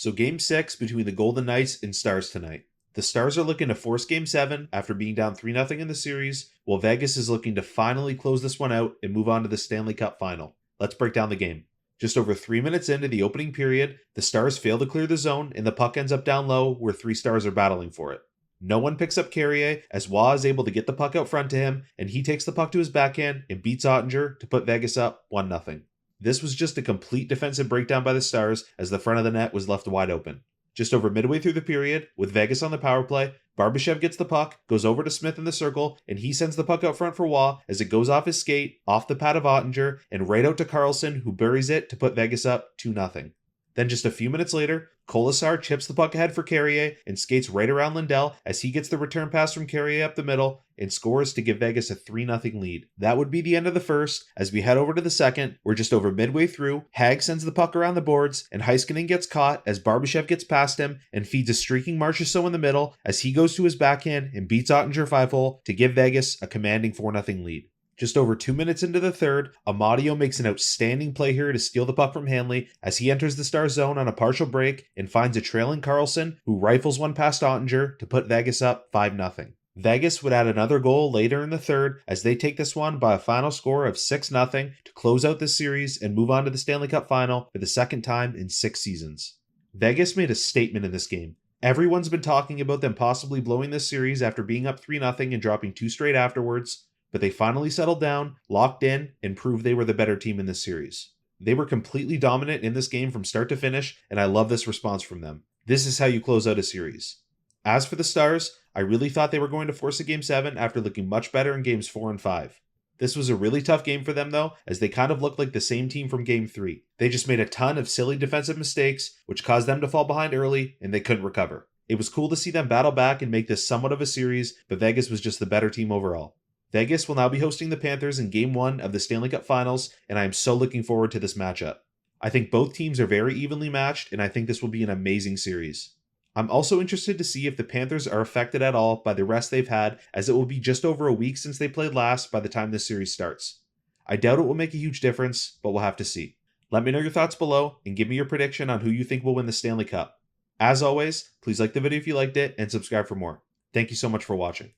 So Game 6 between the Golden Knights and Stars tonight. The Stars are looking to force Game 7 after being down 3-0 in the series, while Vegas is looking to finally close this one out and move on to the Stanley Cup Final. Let's break down the game. Just over 3 minutes into the opening period, the Stars fail to clear the zone and the puck ends up down low where 3 Stars are battling for it. No one picks up Carrier as Waugh is able to get the puck out front to him, and he takes the puck to his backhand and beats Ottinger to put Vegas up 1-0. This was just a complete defensive breakdown by the Stars as the front of the net was left wide open. Just over midway through the period, with Vegas on the power play, Barbashev gets the puck, goes over to Smith in the circle, and he sends the puck out front for Waugh as it goes off his skate, off the pad of Ottinger, and right out to Karlsson, who buries it to put Vegas up 2-0. Then just a few minutes later, Kolasar chips the puck ahead for Carrier and skates right around Lindell as he gets the return pass from Carrier up the middle and scores to give Vegas a 3-0 lead. That would be the end of the first. As we head over to the second, we're just over midway through, Hag sends the puck around the boards and Heiskanen gets caught as Barbashev gets past him and feeds a streaking Marchessault in the middle as he goes to his backhand and beats Ottinger 5-hole to give Vegas a commanding 4-0 lead. Just over 2 minutes into the third, Amadio makes an outstanding play here to steal the puck from Hanley as he enters the Star zone on a partial break and finds a trailing Karlsson who rifles one past Ottinger to put Vegas up 5-0. Vegas would add another goal later in the third as they take this one by a final score of 6-0 to close out this series and move on to the Stanley Cup Final for the second time in 6 seasons. Vegas made a statement in this game. Everyone's been talking about them possibly blowing this series after being up 3-0 and dropping 2 straight afterwards, but they finally settled down, locked in, and proved they were the better team in this series. They were completely dominant in this game from start to finish, and I love this response from them. This is how you close out a series. As for the Stars, I really thought they were going to force a Game 7 after looking much better in Games 4 and 5. This was a really tough game for them though, as they kind of looked like the same team from Game 3. They just made a ton of silly defensive mistakes, which caused them to fall behind early, and they couldn't recover. It was cool to see them battle back and make this somewhat of a series, but Vegas was just the better team overall. Vegas will now be hosting the Panthers in Game 1 of the Stanley Cup Finals, and I am so looking forward to this matchup. I think both teams are very evenly matched, and I think this will be an amazing series. I'm also interested to see if the Panthers are affected at all by the rest they've had, as it will be just over a week since they played last by the time this series starts. I doubt it will make a huge difference, but we'll have to see. Let me know your thoughts below, and give me your prediction on who you think will win the Stanley Cup. As always, please like the video if you liked it, and subscribe for more. Thank you so much for watching.